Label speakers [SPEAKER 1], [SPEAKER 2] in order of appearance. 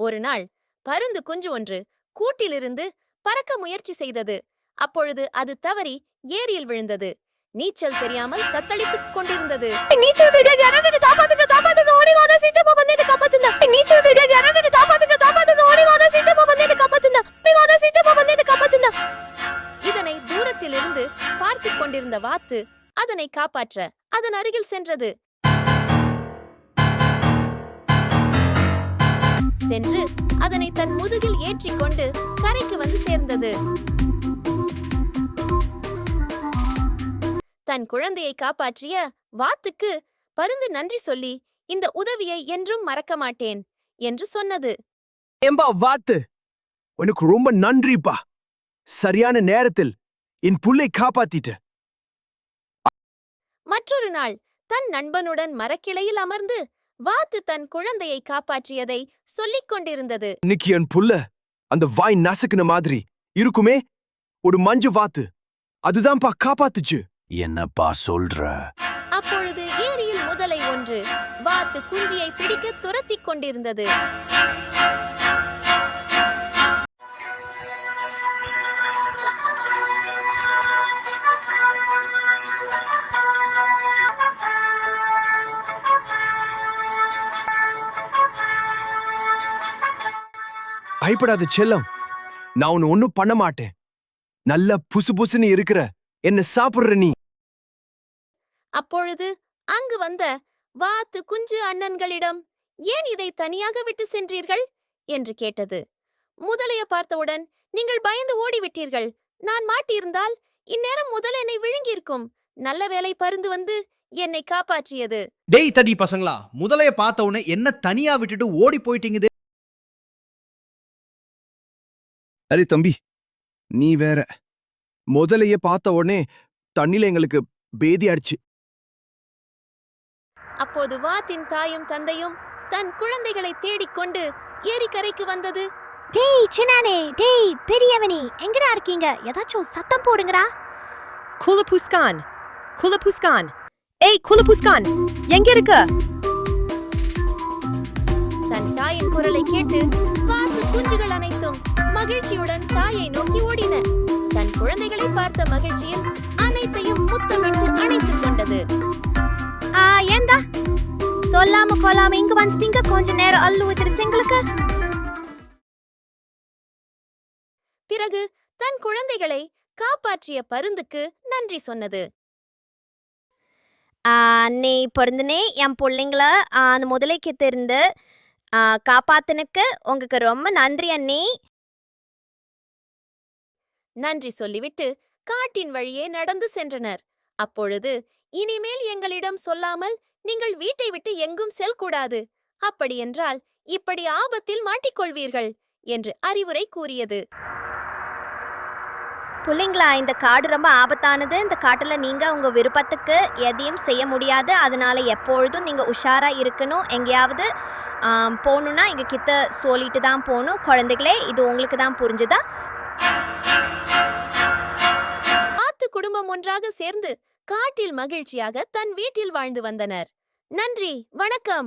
[SPEAKER 1] ஒரு நாள் பருந்து குஞ்சு ஒன்று கூட்டிலிருந்து பறக்க முயற்சி செய்தது. அப்பொழுது அது தவறி ஏரியில் விழுந்தது. நீச்சல் தெரியாமல் தத்தளித்துக் கொண்டிருந்தது. நீச்சல் தெரியாது, யாராவது காப்பாத்துங்க, காப்பாத்துங்க, ஓடி வாங்க, சீக்கிரமா வந்து என்னை காப்பாத்துங்க. நீச்சல் தெரியாது, யாராவது காப்பாத்துங்க, காப்பாத்துங்க, ஓடி வாங்க, சீக்கிரமா வந்து என்னை காப்பாத்துங்க. ஓடி வாங்க, சீக்கிரமா வந்து என்னை காப்பாத்துங்க. இதனை தூரத்திலிருந்து பார்த்துக் கொண்டிருந்த வாத்து அதனை காப்பாற்ற அதன் அருகில் சென்றது. சென்று அதனை தன் முதுகில் ஏற்றிக்கொண்டு கரைக்கு வந்து சேர்ந்தது. தன் குழந்தையை காப்பாற்றிய வாத்துக்கு பருந்து நன்றி சொல்லி இந்த உதவியை என்றும் மறக்க மாட்டேன் என்று சொன்னது.
[SPEAKER 2] ஏம்பா வாத்து, உனக்கு ரொம்ப நன்றிப்பா. சரியான நேரத்தில் என் புல்லை காப்பாத்திட்ட.
[SPEAKER 1] மற்றொரு நாள் தன் நண்பனுடன் மரக்கிளையில் அமர்ந்து வாத்து தன் குழந்தையை காப்பாற்றியதை சொல்லிக் கொண்டிருந்தது.
[SPEAKER 2] இன்னைக்கு என் புல்ல அந்த வாய் நசுக்குன மாதிரி இருக்குமே, ஒரு மஞ்சு வாத்து அதுதான்ப்பா காப்பாத்துச்சு.
[SPEAKER 3] என்னப்பா சொல்ற?
[SPEAKER 1] அப்பொழுது ஏரியில் முதலை ஒன்று வாத்து குஞ்சியை பிடிக்க துரத்திக் கொண்டிருந்தது.
[SPEAKER 2] பயப்படாத செல்லம், நான் உன்னை ஒன்னும் பண்ண மாட்டேன். நல்ல புசு புசுன்னு இருக்கிற என்ன சாப்பிடுற நீ.
[SPEAKER 1] அப்பொழுது அங்கு வந்த வாத்து குஞ்சு அண்ணன்களிடம், ஏன் இதை தனியாக விட்டு சென்றீர்கள் என்று கேட்டது. முதலைய பார்த்தவுடன், நீங்கள் பயந்து ஓடிவிட்டீர்கள். நான் மாட்டியிருந்தால் இந்நேரம் முதல் என்னை விழுங்கியிருக்கும். நல்ல வேலை பருந்து வந்து என்னை காப்பாற்றியது.
[SPEAKER 4] டேய் தடி பசங்களா, முதலைய பார்த்த உடனே என்ன தனியா விட்டுட்டு ஓடி போயிட்டீங்க?
[SPEAKER 2] அரே தம்பி, நீ வேற. முதலைய பார்த்த உடனே தண்ணில எங்களுக்கு பேதி ஆயிடுச்சு.
[SPEAKER 1] அப்போது வாத்தின் தாயும் தந்தையும் தன் குழந்தைகளை தேடிக்கொண்டு ஏரிக்கரைக்கு வந்தது.
[SPEAKER 5] டேய் சின்னானே, டேய் பெரியவனே, எங்கடா இருக்கீங்க? ஏதாச்சும் சத்தம் போடுங்கடா.
[SPEAKER 6] குலபுஸ்கான், குலபுஸ்கான், ஏய் குலபுஸ்கான், எங்க இருக்க?
[SPEAKER 1] தன் தாயின் குரலை கேட்டு வாத்து குஞ்சுகள் அனைத்தும் மகிழ்ச்சியுடன் தாயை நோக்கி ஓடின. தன் குழந்தைகளை பார்த்த மகிழ்ச்சியில் அனைத்தையும் முத்தமிட்டு அணைத்துக் கொண்டது.
[SPEAKER 5] ஏந்தா சொல்லாம கொல்லாம இங்க வந்துட்டீங்க? கொஞ்ச நேரம் அள்ளு ஊத்திருச்சு எங்களுக்கு.
[SPEAKER 1] பிறகு தன் குழந்தைகளை காப்பாற்றிய பருந்துக்கு நன்றி சொன்னது.
[SPEAKER 5] அன்னை பொருந்தனே, என் பிள்ளைங்கள அந்த முதலைக்கு இருந்து காப்பாத்தனுக்கு உங்களுக்கு ரொம்ப நன்றி அண்ணி.
[SPEAKER 1] நன்றி சொல்லிவிட்டு காட்டின் வழியே நடந்து சென்றனர். அப்பொழுது, இனிமேல் எங்களிடம் சொல்லாமல் நீங்கள் வீட்டை விட்டு எங்கும் செல்லக்கூடாது. அப்படியென்றால் இப்படி ஆபத்தில் மாட்டிக்கொள்வீர்கள் என்று அறிவுரை கூறியது.
[SPEAKER 5] பிள்ளைங்களா, இந்த காடு ரொம்ப ஆபத்தானது. இந்த காட்டுல நீங்க உங்க விருப்பத்துக்கு எதையும் செய்ய முடியாது. அதனால எப்பொழுதும் நீங்க உஷாரா இருக்கணும். எங்கேயாவது போகணும்னா எங்க கிட்ட சொல்லிட்டு தான் போகணும். குழந்தைகளே, இது உங்களுக்கு தான் புரிஞ்சுதா?
[SPEAKER 1] வாத்து குடும்பம் ஒன்றாக சேர்ந்து காட்டில் மகிழ்ச்சியாக தன் வீட்டில் வாழ்ந்து வந்தனர். நன்றி, வணக்கம்.